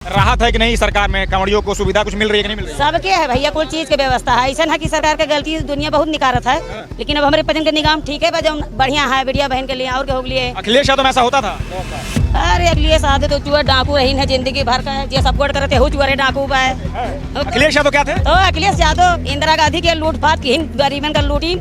राहत है कि नहीं सरकार में? कांवड़ियों को सुविधा कुछ मिल रही है कि नहीं मिल रही है? सबके है भैया, कुल चीज के व्यवस्था है। ऐसा है कि सरकार के गलती दुनिया बहुत निकारत है, लेकिन अब हमारे पजन के निगम ठीक है, जो बढ़िया है बेटिया बहन के लिए और के हो लिए। अखिलेश यादव में ऐसा होता था? अरे अगले साथ तो चुआ डाकू रही है जिंदगी भर का, जो सपोर्ट करते हो चुअरे डाकू बा है। अखिलेश यादव क्या थे? तो अखिलेश यादव इंदिरा गांधी के लूटपाट की गरीबन का लूटी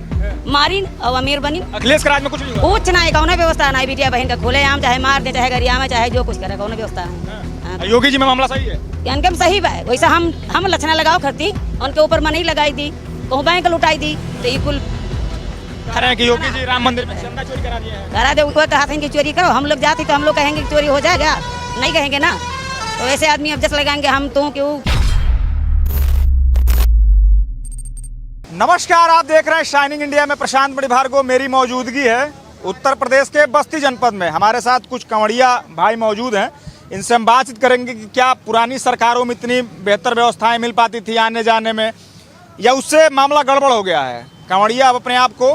मारी और अमीर बनी। अखिलेश के राज में कुछ नहीं हुआ? कुछ नहीं, कौन व्यवस्था नहीं बेटिया बहन का खुले आम, चाहे मार दे चाहे गरिया में चाहे जो कुछ करे, कौन व्यवस्था है। योगी जी में मामला सही है? इनकम सही बा, वैसा हम लक्षणा लगाओ करती, उनके ऊपर मनी लगाई दी, कहूँ बैंक लुटाई दी, तो ये कुल कह रहे हैं कि योगी जी राम मंदिर में चंदा चोरी करा दिए हैं। करा दे। वो कहते हैं कि चोरी करो, हम लोग जाते तो हम लोग कहेंगे कि चोरी हो जाएगा, नहीं कहेंगे ना। तो ऐसे आदमी अब जस लगाएंगे हम तो क्यों। नमस्कार, आप देख रहे हैं शाइनिंग इंडिया में प्रशांत मणिभार्गव। मेरी मौजूदगी है उत्तर प्रदेश के बस्ती जनपद में। हमारे साथ कुछ कंवड़िया भाई मौजूद हैं, इनसे हम बातचीत करेंगे कि क्या पुरानी सरकारों में इतनी बेहतर व्यवस्थाएं मिल पाती थी आने जाने में, या उससे मामला गड़बड़ हो गया है। कंवड़िया अब अपने आप को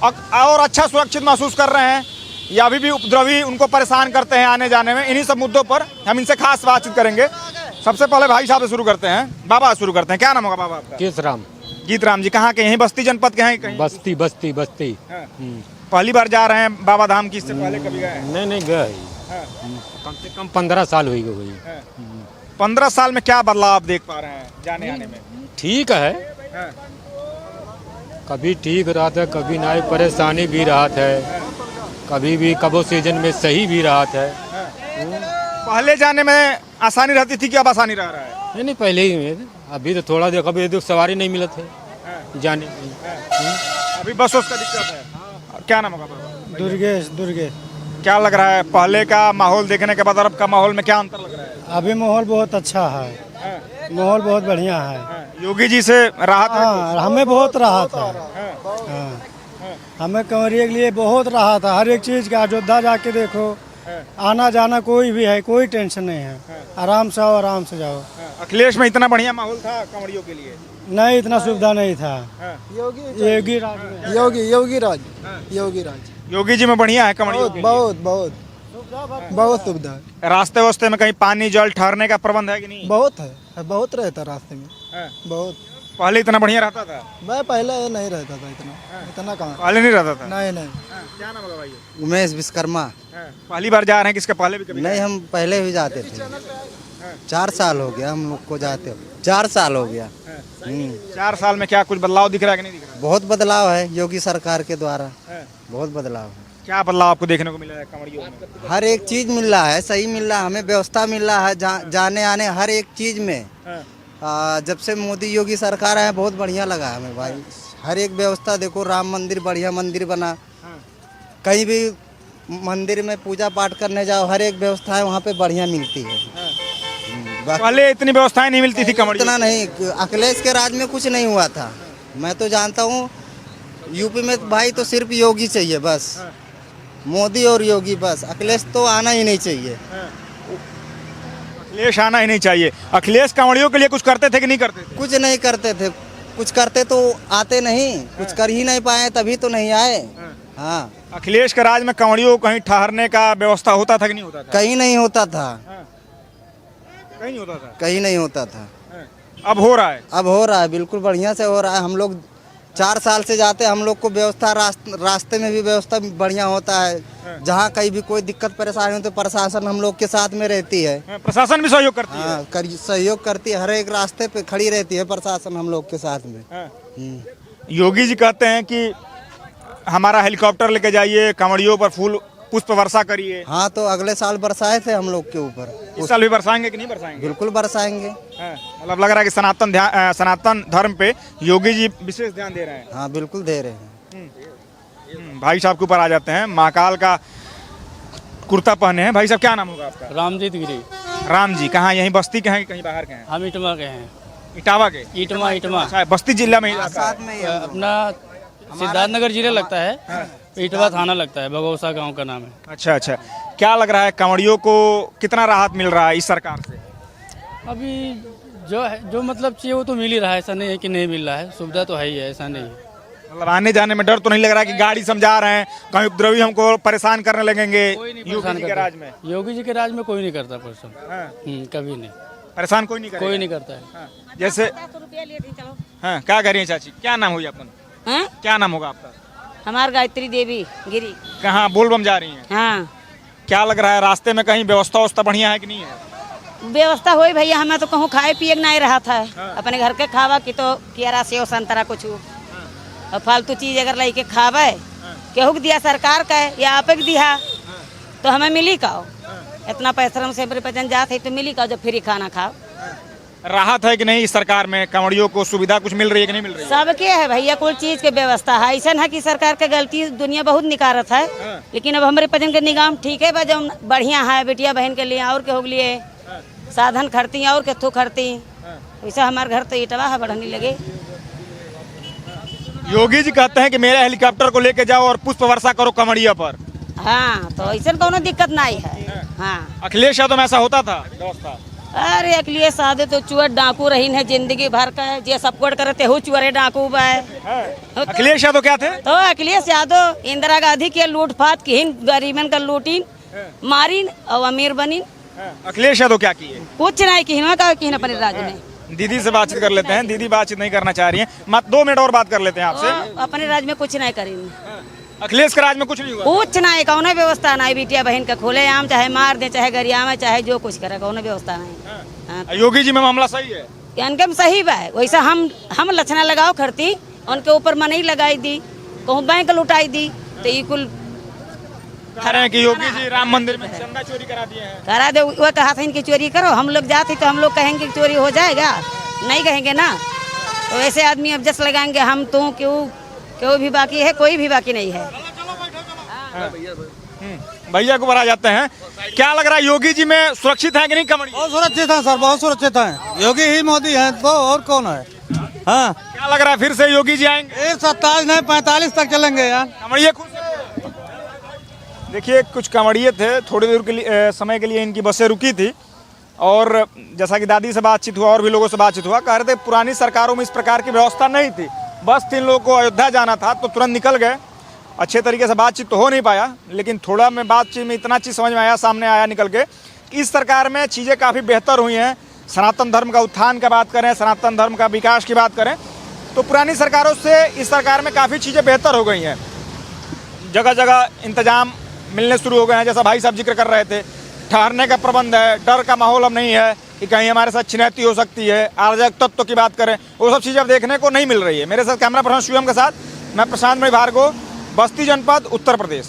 और अच्छा सुरक्षित महसूस कर रहे हैं, या अभी भी उपद्रवी उनको परेशान करते हैं आने जाने में। इन्हीं सब मुद्दों पर हम इनसे खास बातचीत करेंगे। सबसे पहले भाई साहब से शुरू करते हैं, बाबा शुरू करते हैं। क्या नाम होगा बाबा आपका? गीतराम। गीतराम जी कहाँ के? यहीं बस्ती जनपद के हैं कहीं? बस्ती बस्ती बस्ती। हाँ। पहली बार जा रहे हैं बाबा धाम की? इससे पहले कभी गए हैं? नहीं गए। हाँ। कम से कम 15 साल हुई हुई। 15 साल में क्या बदलाव आप देख पा रहे हैं जाने आने में? ठीक है, हाँ। कभी ठीक राहत है, कभी नहीं, परेशानी भी राहत है, कभी भी कबो सीजन में सही भी राहत है। पहले जाने में आसानी रहती थी कि अब आसानी रह रहा है? नहीं पहले ही में, अभी तो थोड़ा देर कभी तो सवारी नहीं मिलत है जाने की। अभी बस उसका दिक्कत है। क्या नाम होगा बाबा? दुर्गेश। क्या लग रहा है पहले का माहौल देखने के बाद अब का माहौल में क्या अंतर लग रहा है? अभी माहौल बहुत अच्छा है, माहौल बहुत बढ़िया है। योगी जी से राहत है? हाँ, हमें बहुत राहत है। हाँ, हमें कंवरिया के लिए बहुत राहत है। हर एक चीज का अयोध्या जाके देखो, आना जाना कोई भी है, कोई टेंशन नहीं है। आराम से आओ, आराम से जाओ। अखिलेश में इतना बढ़िया माहौल था कंवड़ियों के लिए? नहीं, इतना सुविधा नहीं था। योगी राज। योगी जी में बढ़िया है कंवड़ियों के लिए? बहुत सुविधा है। रास्ते वास्ते में कहीं पानी जल ठहरने का प्रबंध है कि नहीं? बहुत रहता रास्ते में, बहुत। पहले इतना बढ़िया रहता था? मैं पहले नहीं रहता था इतना कहाँ। पहले नहीं रहता था? नहीं। क्या नाम होगा भाई? उमेश विश्वकर्मा। पहली बार जा रहे हैं किसके पहले भी कभी? नहीं, हम पहले भी जाते थे। 4 साल हो गया हम लोग को जाते हो, 4 साल हो गया। 4 साल में क्या कुछ बदलाव दिख रहा है कि नहीं दिख रहा? बहुत बदलाव है योगी सरकार के द्वारा, बहुत बदलाव है। क्या बदलाव आपको देखने को मिला है कंवड़ियों में? हर एक चीज मिल रहा है, सही मिल रहा है, हमें व्यवस्था मिल रहा है जाने आने हर एक चीज में। जब से मोदी योगी सरकार है बहुत बढ़िया लगा हमें भाई। हर एक व्यवस्था देखो, राम मंदिर बढ़िया मंदिर बना, कहीं भी मंदिर में पूजा पाठ करने जाओ, हर एक व्यवस्था है वहाँ पे बढ़िया मिलती है। पहले इतनी व्यवस्थाएं नहीं मिलती थी कंवड़ियों? इतना नहीं, अखिलेश के राज में कुछ नहीं हुआ था। मैं तो जानता हूँ यूपी में भाई तो सिर्फ योगी चाहिए बस, मोदी और योगी बस। अखिलेश तो आना ही नहीं चाहिए। अखिलेश आना ही नहीं चाहिए। अखिलेश कंवड़ियों के लिए कुछ करते थे कि नहीं करते थे? कुछ नहीं करते थे, कुछ करते तो आते नहीं, कुछ कर ही नहीं पाए तभी तो नहीं आए। हाँ, अखिलेश के राज में कंवड़ियों को कहीं ठहरने का व्यवस्था होता था कि नहीं होता था? कहीं नहीं होता था, कहीं नहीं होता था। कहीं नहीं होता था। अब हो रहा है? अब हो रहा है, बिल्कुल बढ़िया से हो रहा है। हम लोग 4 साल से जाते, हम लोग को व्यवस्था रास्ते में भी व्यवस्था बढ़िया होता है। जहाँ कहीं भी कोई दिक्कत परेशानी हो तो प्रशासन हम लोग के साथ में रहती है। प्रशासन भी सहयोग करती है? हाँ, सहयोग करती है, हर एक रास्ते पे खड़ी रहती है प्रशासन हम लोग के साथ में। योगी जी कहते हैं कि हमारा हेलीकॉप्टर लेके जाइए, कंवड़ियों पर फूल पुष्प वर्षा करिए। हाँ, तो अगले साल बरसाए थे हम लोग के ऊपर। इस साल भी बरसाएंगे कि नहीं बरसाएंगे? बिल्कुल बरसाएंगे। मतलब लग रहा है कि सनातन धर्म पे योगी जी विशेष ध्यान दे रहे हैं। हाँ, बिल्कुल दे रहे हैं। भाई साहब के ऊपर आ जाते हैं। महाकाल का कुर्ता पहने हैं। भाई साहब क्या नाम होगा आपका? रामजीत गिरी। राम जी कहाँ, यहीं बस्ती के हैं कि कहीं बाहर के हैं? हम इटवा के हैं। इटावा के? इटवा अच्छा, बस्ती जिला में ही आता है। साथ में ही अपना सिद्धार्थनगर जिला लगता है, इटवा थाना लगता है, भगौसा गांव का नाम है। अच्छा। क्या लग रहा है कंवड़ियों को कितना राहत मिल रहा है इस सरकार से? अभी जो मतलब चाहिए वो तो मिल ही रहा है, ऐसा नहीं है कि नहीं मिल रहा है, सुविधा तो है ही है, ऐसा नहीं है। मतलब आने जाने में डर तो नहीं लग रहा कि गाड़ी समझा रहे हैं कहीं उपद्रवी हमको परेशान करने लगेंगे? कोई नहीं योगी परेशान जी के करता। राज में? योगी जी के राज में कोई नहीं करता परेशान, कभी नहीं। परेशान कोई नहीं करेगा। कोई नहीं करता है। हाँ, जैसे 50 रुपया लिए थे, चलो। हाँ, क्या कह रही है चाची, क्या नाम हुई आपका? हाँ? क्या नाम होगा आपका? हमार गायत्री देवी गिरी। कहाँ बोलबम जा रही हैं? हाँ, क्या लग रहा है रास्ते में कहीं व्यवस्था बढ़िया है कि नहीं है? व्यवस्था होई भैया, हमें तो कहूँ खाए पिए के नहीं रहा था। अपने घर के खावा की तो कियारा सेव संतरा कुछ और फालतू चीज अगर लेके खावे केहू के दिया सरकार का है या आपे के दिया तो हमें मिली का इतना पैसा से परिपजन जात है तो मिली का जब फ्री खाना खाओ। राहत है कि नहीं इस सरकार में? कंवड़ियों को सुविधा कुछ मिल रही है कि नहीं मिल रही है? सबके है भैया, कुल चीज के व्यवस्था है। ऐसा है कि सरकार के गलती दुनिया बहुत निकारत है, लेकिन अब हमारे पजन के निगाम ठीक है जो बढ़िया है बेटिया बहन के लिए और के हो लिए साधन खड़ती और के थू खड़ती। वैसा हमारे घर तो ईटवा है बढ़ने लगे। योगी जी कहते हैं कि मेरे हेलीकॉप्टर को लेके जाओ और पुष्प वर्षा करो कंवड़िया पर। हाँ, तो ऐसा कोनो दिक्कत नहीं है। हाँ, अखिलेश यादव में ऐसा होता था व्यवस्था? अरे अखिलेश सादे तो चुअर डाकू रही है जिंदगी भर का, जे सपोर्ट करते हो चुअरे डाकू बा। अखिलेश यादव क्या थे? तो अखिलेश यादव इंदिरा गांधी के लूटपाट की गरीबन का लूटीन मारीन और अमीर बनीन। अखिलेश यादव क्या किए? कुछ नहीं की अपने राज्य में। दीदी से बातचीत कर लेते हैं। दीदी बातचीत नहीं करना चाह रही हैं, मत 2 मिनट और बात कर लेते हैं आपसे। अपने राज्य में कुछ नहीं करेंगे। अखिलेश के राज में कुछ नहीं हुआ? कुछ नहीं, कौन व्यवस्था नहीं। बेटिया बहन का खोले आम चाहे मार दे चाहे गरिया में चाहे जो कुछ करे, कौन व्यवस्था नहीं। हाँ, योगी जी में मामला सही है? इनकम सही बा। वैसा हम लक्षणा लगाओ खड़ती उनके ऊपर मनई लगाई दी, कहूँ बैंक लुटाई दी तो ये कुल कह रहे हैं कि योगी जी राम मंदिर में चंदा चोरी करा दिए हैं। करा दे। वो कहा था इनकी चोरी करो, हम लोग जाते तो हम लोग कहेंगे कि चोरी हो जाएगा, नहीं कहेंगे ना। तो ऐसे आदमी अब जस लगाएंगे हम तू क्यों भी बाकी है, कोई भी बाकी नहीं है। भैया को बढ़ा जाते हैं। क्या लग रहा है योगी जी में सुरक्षित है कि नहीं कंवड़ी? बहुत सुरक्षित है सर, बहुत सुरक्षित है। योगी ही मोदी है तो और कौन है? हाँ, क्या लग रहा है फिर से योगी जी आएंगे? 27 नहीं 45 तक चलेंगे यार। कंवड़िए खुश हैं? देखिए कुछ कंवड़िए थे, थोड़ी देर के लिए समय के लिए इनकी बसें रुकी थी और जैसा कि दादी से बातचीत हुआ और भी लोगों से बातचीत हुआ, कह रहे थे पुरानी सरकारों में इस प्रकार की व्यवस्था नहीं थी। बस 3 लोगों को अयोध्या जाना था तो तुरंत निकल गए। अच्छे तरीके से बातचीत तो हो नहीं पाया, लेकिन थोड़ा में बातचीत में इतना चीज़ समझ में आया, सामने आया निकल के कि इस सरकार में चीज़ें काफ़ी बेहतर हुई हैं। सनातन धर्म का उत्थान का बात करें, सनातन धर्म का विकास की बात करें तो पुरानी सरकारों से इस सरकार में काफ़ी चीज़ें बेहतर हो गई हैं। जगह जगह इंतजाम मिलने शुरू हो गए हैं, जैसा भाई साहब जिक्र कर रहे थे। ठहरने का प्रबंध है, डर का माहौल अब नहीं है कि कहीं हमारे साथ छिनैती हो सकती है। अराजक तत्व की बात करें, वो सब चीज़ें अब देखने को नहीं मिल रही है। मेरे साथ कैमरा पर्सन शिवम के साथ मैं प्रशांत मणि भार्गव, बस्ती जनपद, उत्तर प्रदेश।